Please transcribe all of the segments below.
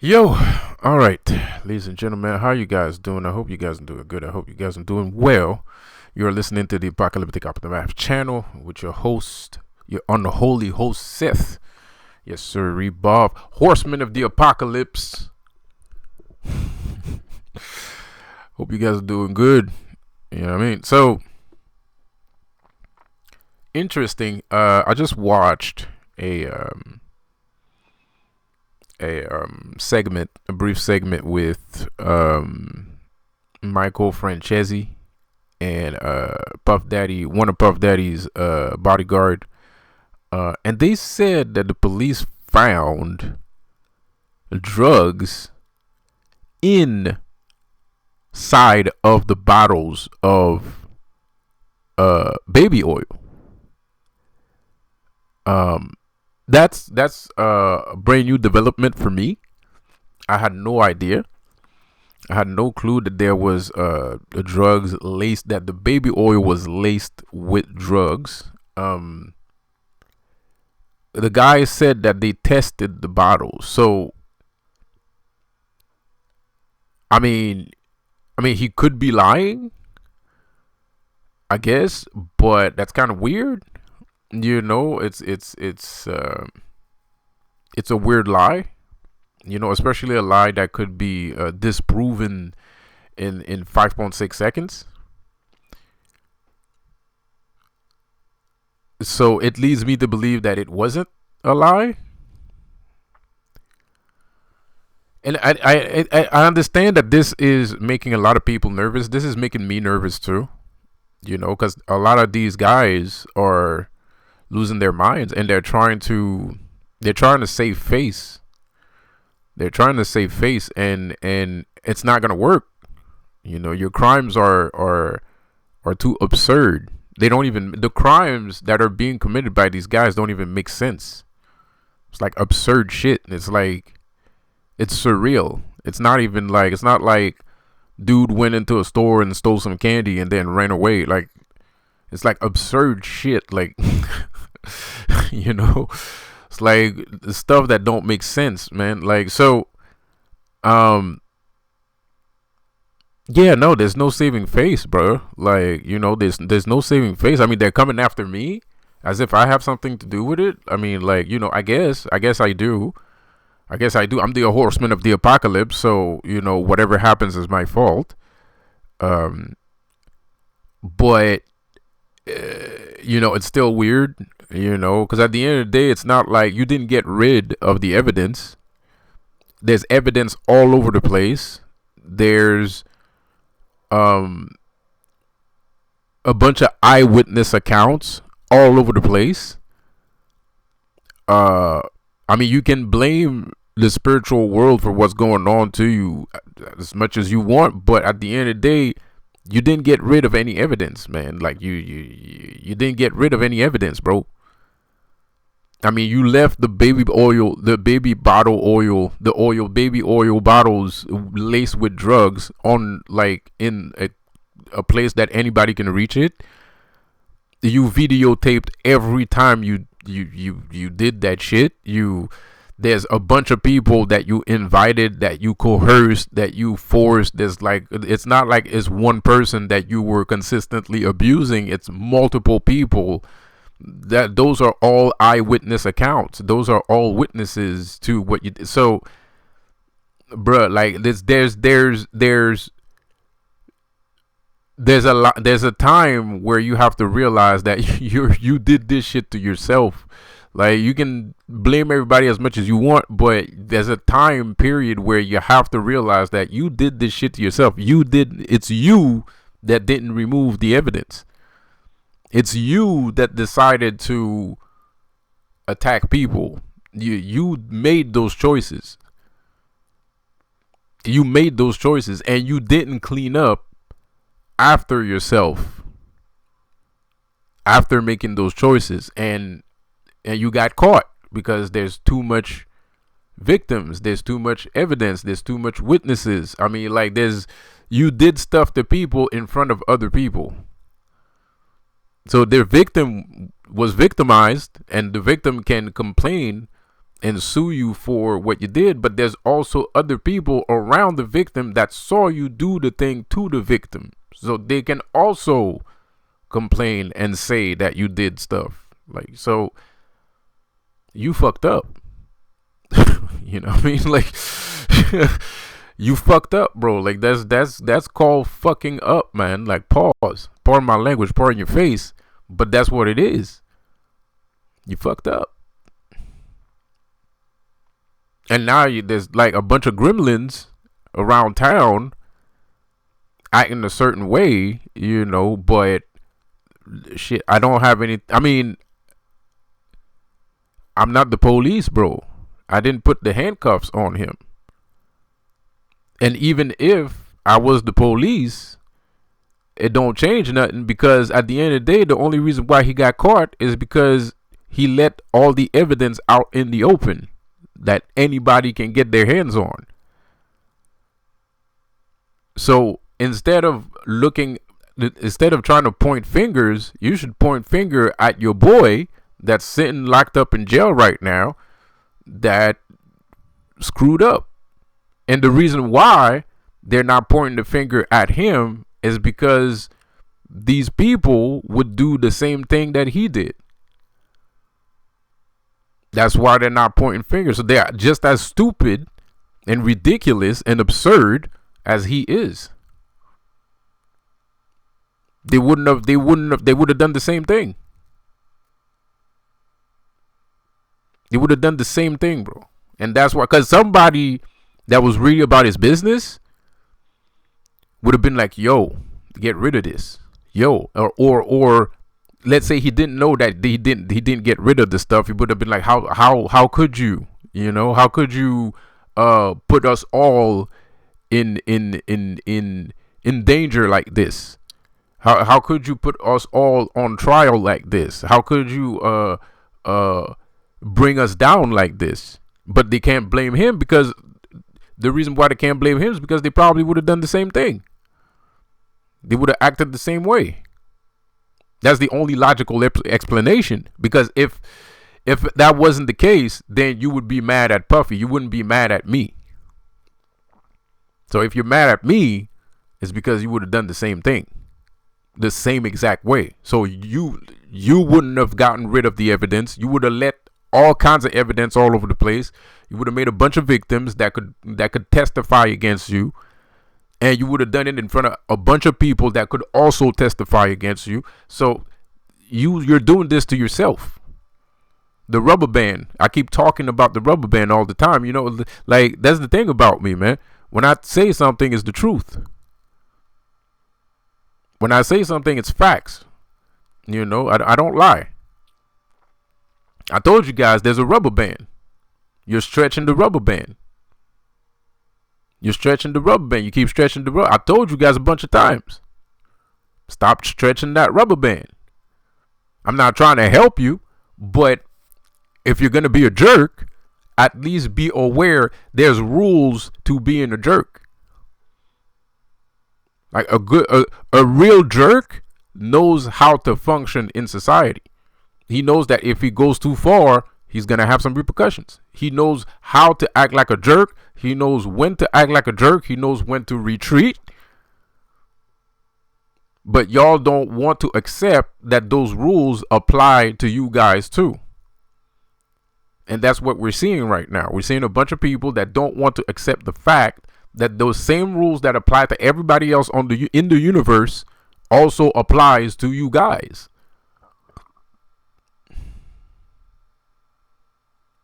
Yo, all right, ladies and gentlemen, how you guys doing? I hope you guys are doing good. I hope you guys are doing well. You're listening to the Apocalyptic Aftermath channel with your host, your unholy host, Seth. Yes, sir, Bob, Horseman of the Apocalypse. Hope you guys are doing good. You know what I mean? So, interesting. I just watched a brief segment with Michael Franchese and Puff Daddy, one of Puff Daddy's bodyguard, and they said that the police found drugs inside of the bottles of baby oil. That's a brand new development for me. I had no idea. I had no clue that there was drugs laced, that the baby oil was laced with drugs. The guy said that they tested the bottles. So I mean he could be lying, I guess, but that's kind of weird. You know, it's a weird lie. You know, especially a lie that could be disproven in 5.6 seconds. So it leads me to believe that it wasn't a lie. And I understand that this is making a lot of people nervous. This is making me nervous too. You know, because a lot of these guys are losing their minds, and they're trying to save face. They're trying to save face, and it's not gonna work. You know, your crimes are too absurd. They don't even, the crimes that are being committed by these guys don't even make sense. It's like absurd shit. It's like, it's surreal. It's not like dude went into a store and stole some candy and then ran away. Like, it's like absurd shit. Like, you know, it's like the stuff that don't make sense, man. Like, so, yeah, no, there's no saving face, bro. Like, you know, there's no saving face. I mean, they're coming after me as if I have something to do with it. I mean, like, you know, I guess I do. I'm the horseman of the apocalypse, so, you know, whatever happens is my fault. But you know, it's still weird, you know, because at the end of the day, it's not like you didn't get rid of the evidence. There's evidence all over the place. There's a bunch of eyewitness accounts all over the place. I mean, you can blame the spiritual world for what's going on to you as much as you want, but at the end of the day, you didn't get rid of any evidence, man. Like, you didn't get rid of any evidence, bro. I mean, you left the baby oil, the baby bottle oil, the oil, baby oil bottles laced with drugs on, like, in a place that anybody can reach it. You videotaped every time you did that shit. There's a bunch of people that you invited, that you coerced, that you forced. There's like, it's not like it's one person that you were consistently abusing. It's multiple people. Those are all eyewitness accounts. Those are all witnesses to what you did. So, bruh, like, there's a time where you have to realize that you did this shit to yourself. Like, you can blame everybody as much as you want, but there's a time period where you have to realize that you did this shit to yourself. It's you that didn't remove the evidence. It's you that decided to attack people. You made those choices. You made those choices, and you didn't clean up after yourself after making those choices, and you got caught because there's too much victims, there's too much evidence, there's too much witnesses. I mean, like, you did stuff to people in front of other people. So their victim was victimized, and the victim can complain and sue you for what you did, but there's also other people around the victim that saw you do the thing to the victim. So they can also complain and say that you did stuff. Like, so you fucked up. You know what I mean? Like, you fucked up, bro. Like, that's called fucking up, man. Like, pause. Pardon my language, pardon your face. But that's what it is. You fucked up. And now there's like a bunch of gremlins around town acting a certain way, you know, but shit, I don't have any. I mean, I'm not the police, bro. I didn't put the handcuffs on him. And even if I was the police, it don't change nothing, because at the end of the day, the only reason why he got caught is because he let all the evidence out in the open that anybody can get their hands on. So instead of trying to point fingers, you should point finger at your boy that's sitting locked up in jail right now that screwed up. And the reason why they're not pointing the finger at him is because these people would do the same thing that he did. That's why they're not pointing fingers. So they're just as stupid and ridiculous and absurd as he is. They would have done the same thing. They would have done the same thing, bro. And that's why, because somebody that was really about his business would have been like, yo, get rid of this. Yo, or let's say he didn't know that he didn't get rid of the stuff. He would have been like, how could you, you know, how could you put us all in danger like this? How could you put us all on trial like this? How could you bring us down like this? But they can't blame him, because the reason why they can't blame him is because they probably would have done the same thing. They would have acted the same way. That's the only logical explanation. Because if that wasn't the case, then you would be mad at Puffy. You wouldn't be mad at me. So if you're mad at me, it's because you would have done the same thing, the same exact way. So you wouldn't have gotten rid of the evidence. You would have let all kinds of evidence all over the place. You would have made a bunch of victims that could testify against you. And you would have done it in front of a bunch of people that could also testify against you. So you're doing this to yourself. The rubber band. I keep talking about the rubber band all the time. You know, like, that's the thing about me, man. When I say something, it's the truth. When I say something, it's facts. You know, I don't lie. I told you guys there's a rubber band. You're stretching the rubber band. You're stretching the rubber band. You keep stretching the rubber. I told you guys a bunch of times. Stop stretching that rubber band. I'm not trying to help you, but if you're going to be a jerk, at least be aware there's rules to being a jerk. Like a real jerk knows how to function in society. He knows that if he goes too far, he's going to have some repercussions. He knows how to act like a jerk. He knows when to act like a jerk. He knows when to retreat. But y'all don't want to accept that those rules apply to you guys too. And that's what we're seeing right now. We're seeing a bunch of people that don't want to accept the fact that those same rules that apply to everybody else in the universe also applies to you guys.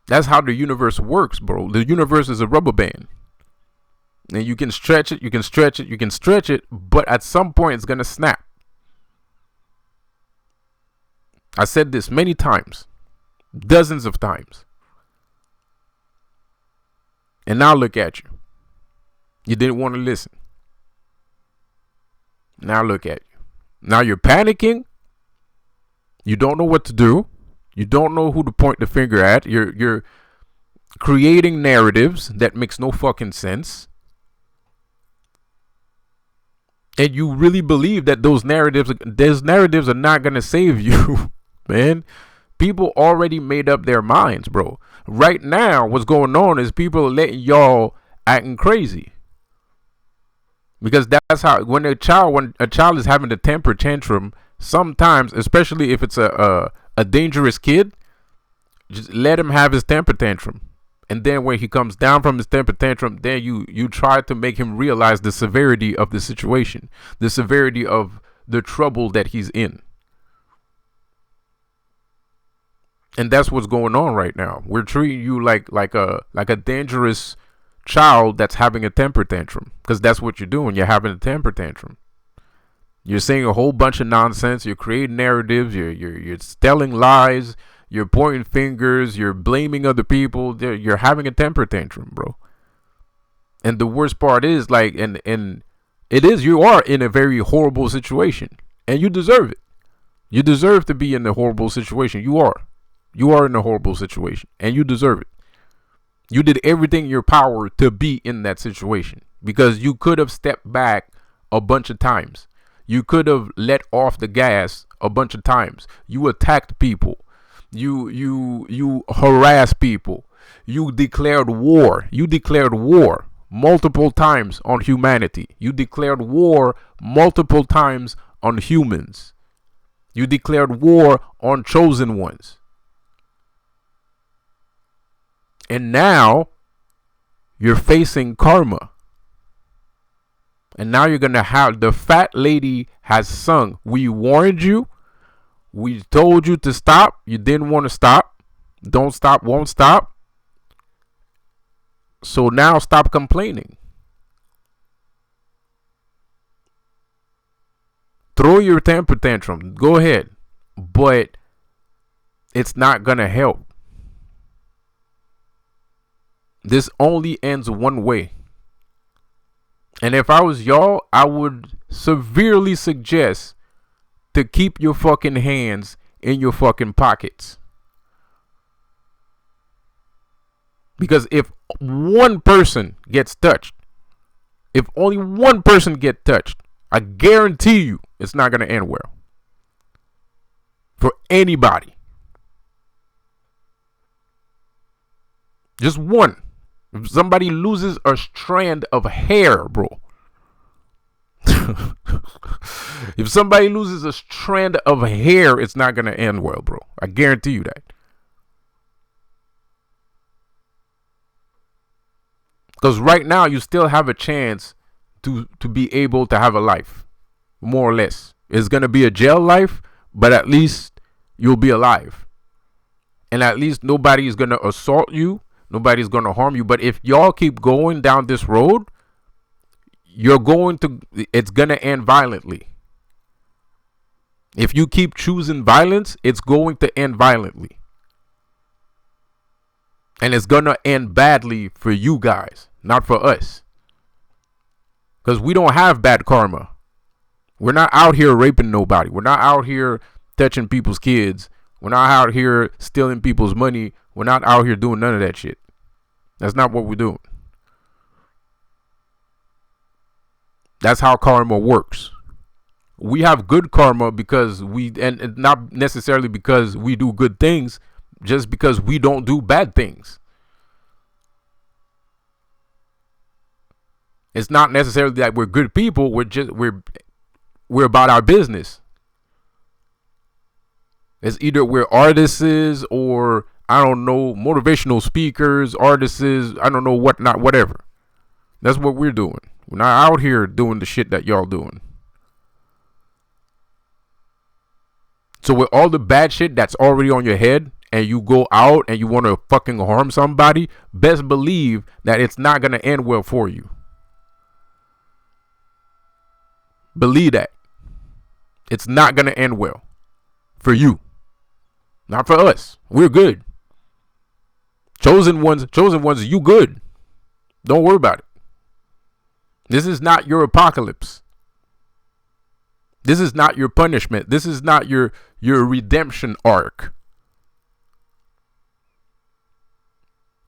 That's how the universe works, bro. The universe is a rubber band. And you can stretch it, you can stretch it, you can stretch it, but at some point it's going to snap. I said this many times, dozens of times. And now look at you. You didn't want to listen. Now look at you. Now you're panicking. You don't know what to do. You don't know who to point the finger at. You're creating narratives that makes no fucking sense. And you really believe that those narratives are not going to save you, man. People already made up their minds, bro. Right now, what's going on is people are letting y'all acting crazy. Because that's how when a child is having a temper tantrum, sometimes, especially if it's a dangerous kid, just let him have his temper tantrum. And then when he comes down from his temper tantrum, then you try to make him realize the severity of the situation, the severity of the trouble that he's in. And that's what's going on right now. We're treating you like a dangerous child that's having a temper tantrum, because that's what you're doing. You're having a temper tantrum. You're saying a whole bunch of nonsense. You're creating narratives. You're telling lies. You're pointing fingers. You're blaming other people. You're having a temper tantrum, bro. And the worst part is, like, and it is, you are in a very horrible situation, and you deserve it. You deserve to be in a horrible situation. You are in a horrible situation, and you deserve it. You did everything in your power to be in that situation, because you could have stepped back a bunch of times. You could have let off the gas a bunch of times. You attacked people. You harassed people. You declared war. You declared war multiple times on humanity. You declared war multiple times on humans. You declared war on chosen ones. And now you're facing karma. And now you're going to have, the fat lady has sung, we warned you. We told you to stop. You didn't want to stop. Don't stop, won't stop. So now stop complaining. Throw your temper tantrum. Go ahead. But it's not going to help. This only ends one way. And if I was y'all, I would severely suggest to keep your fucking hands in your fucking pockets. Because if one person gets touched, if only one person gets touched, I guarantee you it's not going to end well. For anybody. Just one. If somebody loses a strand of hair, bro. If somebody loses a strand of hair, it's not going to end well, bro. I guarantee you that. Because right now, you still have a chance to be able to have a life. More or less. It's going to be a jail life, but at least you'll be alive. And at least nobody is going to assault you. Nobody's going to harm you. But if y'all keep going down this road, it's going to end violently. If you keep choosing violence, it's going to end violently. And it's going to end badly for you guys, not for us. Because we don't have bad karma. We're not out here raping nobody. We're not out here touching people's kids. We're not out here stealing people's money. We're not out here doing none of that shit. That's not what we're doing. That's how karma works. We have good karma because and not necessarily because we do good things, just because we don't do bad things. It's not necessarily that we're good people. We're about our business. It's either we're artists or, I don't know, motivational speakers, artists, I don't know what, not whatever. That's what we're doing. We're not out here doing the shit that y'all doing. So with all the bad shit that's already on your head, and you go out and you want to fucking harm somebody, best believe that it's not going to end well for you. Believe that. It's not going to end well for you. Not for us. We're good. Chosen ones, you good. Don't worry about it. This is not your apocalypse. This is not your punishment. This is not your redemption arc.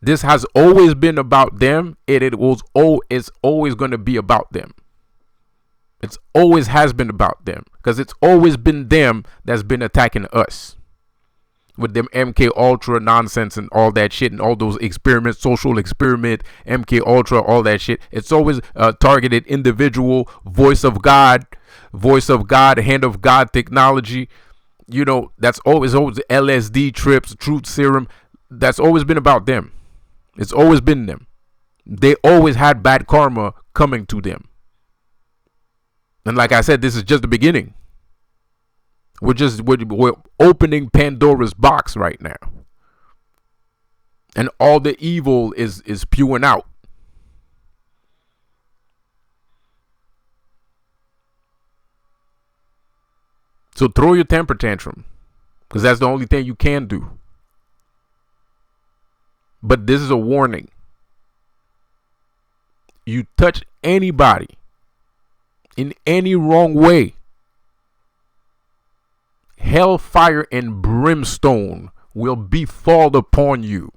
This has always been about them, and it's always going to be about them. It's always has been about them, because it's always been them that's been attacking us. with them MK Ultra nonsense and all that shit and all those experiments, social experiment, MK Ultra, all that shit. It's always targeted individual, voice of God, hand of God technology. You know, that's always LSD trips, truth serum. That's always been about them. It's always been them. They always had bad karma coming to them. And like I said, this is just the beginning. We're opening Pandora's box right now. And all the evil is spewing out. So throw your temper tantrum, because that's the only thing you can do. But this is a warning. You touch anybody in any wrong way, hellfire and brimstone will befall upon you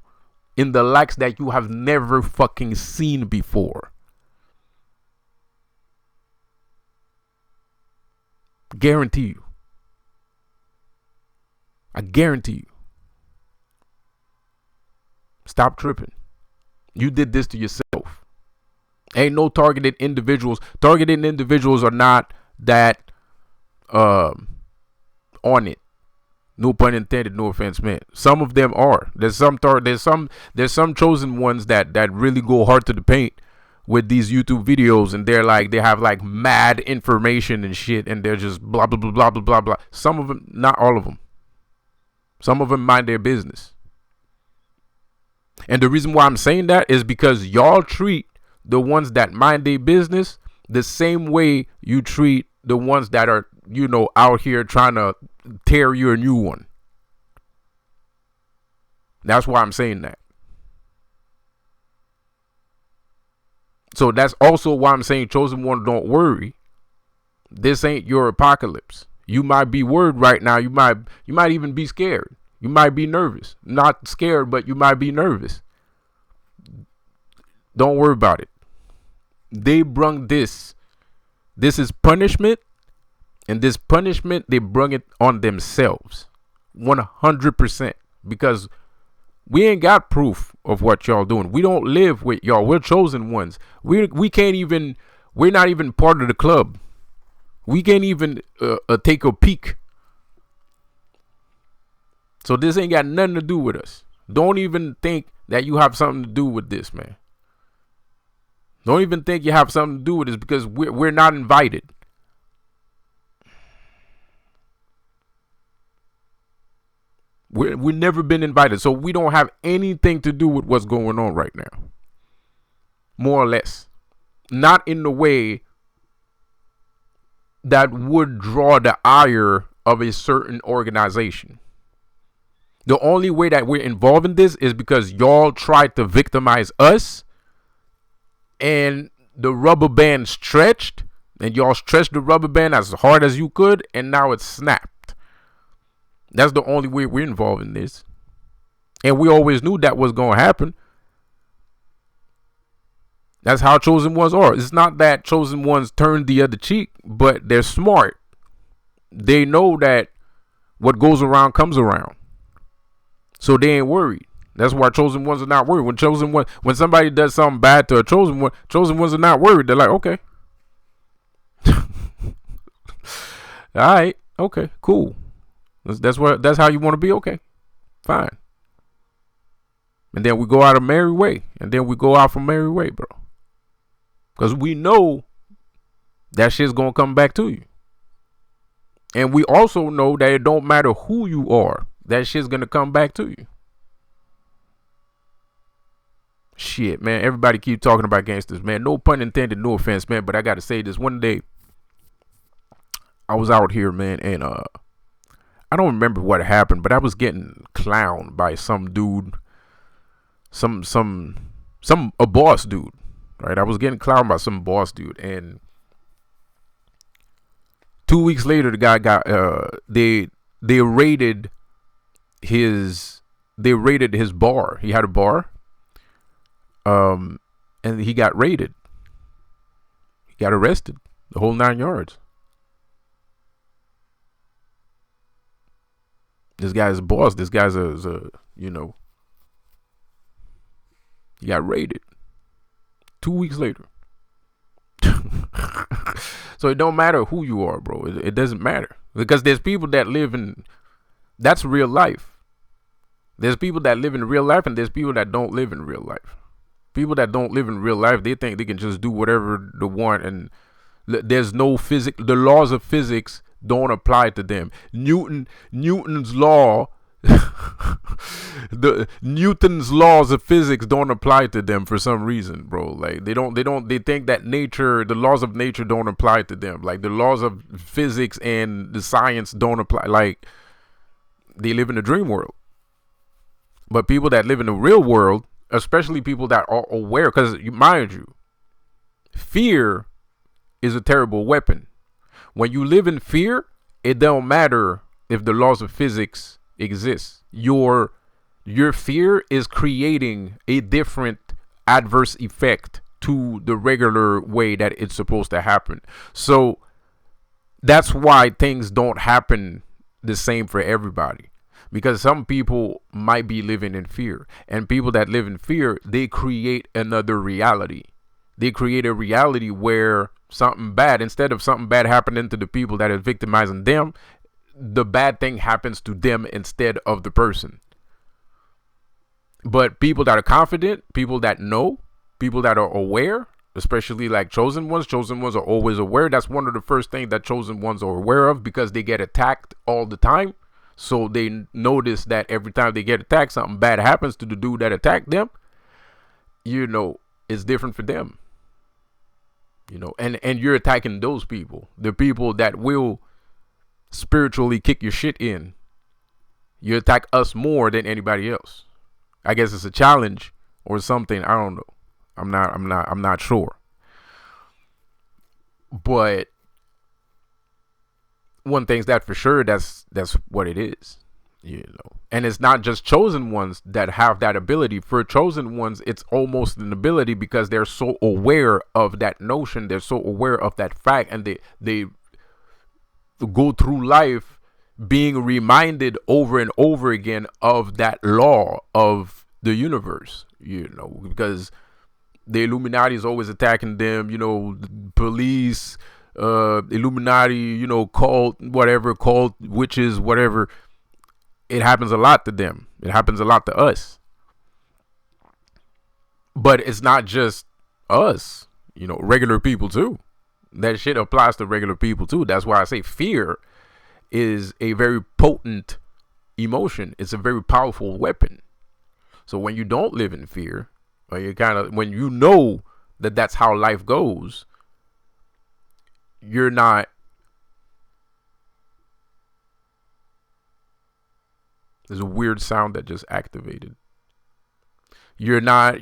in the likes that you have never fucking seen before. Guarantee you. I guarantee you. Stop tripping. You did this to yourself. Ain't no targeted individuals. Targeted individuals are not that on it. No pun intended, no offense meant. Some of them are. There's some chosen ones that really go hard to the paint with these YouTube videos, and they have like mad information and shit, and they're just blah blah blah blah blah blah blah. Some of them, not all of them. Some of them mind their business. And the reason why I'm saying that is because y'all treat the ones that mind their business the same way you treat the ones that are, you know, out here trying to tear you a new one. That's why I'm saying that. So that's also why I'm saying, chosen one, don't worry. This ain't your apocalypse. You might be worried right now. You might even be scared. You might be nervous. Not scared, but you might be nervous. Don't worry about it. They brung this. This is punishment. And this punishment, they brung it on themselves. 100%. Because we ain't got proof of what y'all doing. We don't live with y'all. We're chosen ones. We can't even, we're not even part of the club. We can't even take a peek. So this ain't got nothing to do with us. Don't even think that you have something to do with this, man. Don't even think you have something to do with this, because we're not invited. We've never been invited. So we don't have anything to do with what's going on right now. More or less. Not in the way that would draw the ire of a certain organization. The only way that we're involved in this is because y'all tried to victimize us, and the rubber band stretched, and y'all stretched the rubber band as hard as you could, and now it's snapped. That's the only way we're involved in this. And we always knew that was going to happen. That's how chosen ones are. It's not that chosen ones turn the other cheek, but they're smart. They know that what goes around comes around. So they ain't worried. That's why chosen ones are not worried. When somebody does something bad to a chosen ones are not worried. They're like, okay. All right. Okay, cool. That's how you want to be. Okay, fine. And then we go out of merry way. And then we go out from merry way, bro. Because we know that shit's going to come back to you. And we also know that it don't matter who you are. That shit's going to come back to you. Shit, man. Everybody keep talking about gangsters, man. No pun intended, no offense, man. But I got to say this. One day, I was out here, man. And I don't remember what happened, but I was getting clowned by some dude. A boss dude. Right? I was getting clowned by some boss dude. And 2 weeks later, the guy got, they raided his bar. He had a bar, and he got raided. He got arrested, the whole 9 yards. This guy's a boss. This guy's a you know, he got raided 2 weeks later. So it don't matter who you are, bro. It doesn't matter, because there's people that live in, that's real life. There's people that live in real life, and there's people that don't live in real life. People that don't live in real life, they think they can just do whatever they want, and there's no physics. The laws of physics don't apply to them. Newton's law, Newton's laws of physics don't apply to them for some reason, bro. Like they think that nature, the laws of nature don't apply to them. Like the laws of physics and the science don't apply. Like they live in a dream world. But people that live in the real world, especially people that are aware, because mind you, fear is a terrible weapon. When you live in fear, it don't matter if the laws of physics exist. Your fear is creating a different adverse effect to the regular way that it's supposed to happen. So that's why things don't happen the same for everybody. Because some people might be living in fear, and people that live in fear, they create another reality. They create a reality where something bad, instead of something bad happening to the people that are victimizing them, the bad thing happens to them instead of the person. But people that are confident, people that know, people that are aware, especially like chosen ones are always aware. That's one of the first things that chosen ones are aware of, because they get attacked all the time. So they notice that every time they get attacked, something bad happens to the dude that attacked them. You know, it's different for them. You know, and you're attacking those people, the people that will spiritually kick your shit in. You attack us more than anybody else. I guess it's a challenge or something. I don't know. I'm not sure. But one thing's that for sure, that's what it is, you know. And it's not just chosen ones that have that ability. For chosen ones, it's almost an ability, because they're so aware of that notion, they're so aware of that fact, and they go through life being reminded over and over again of that law of the universe, you know, because the Illuminati is always attacking them, you know, police, Illuminati, you know, cult, witches, whatever. It happens a lot to them. It happens a lot to us. But it's not just us, you know, regular people too. That shit applies to regular people too. That's why I say fear is a very potent emotion. It's a very powerful weapon. So when you don't live in fear, or when you know that that's how life goes, you're not, there's a weird sound that just activated. You're not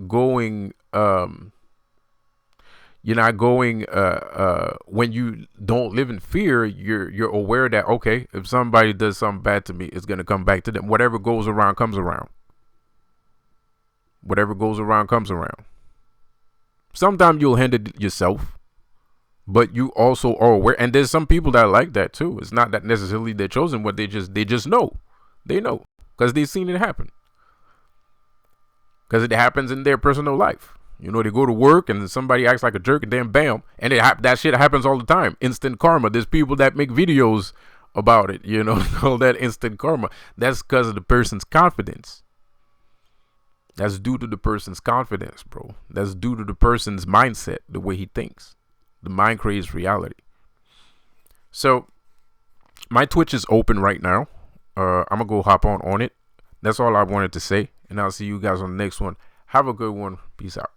going when you don't live in fear, you're aware that, okay, if somebody does something bad to me, it's going to come back to them. Whatever goes around comes around. Whatever goes around comes around. Sometimes you'll handle it yourself, but you also are aware. And there's some people that are like that too. It's not that necessarily they're chosen, but they just know. They know because they've seen it happen. Because it happens in their personal life. You know, they go to work and somebody acts like a jerk, and then bam, and that shit happens all the time. Instant karma. There's people that make videos about it, you know, all that instant karma. That's because of the person's confidence. That's due to the person's confidence, bro. That's due to the person's mindset, the way he thinks. The mind creates reality. So my Twitch is open right now. I'm gonna go hop on it. That's all I wanted to say, and I'll see you guys on the next one. Have a good one. Peace out.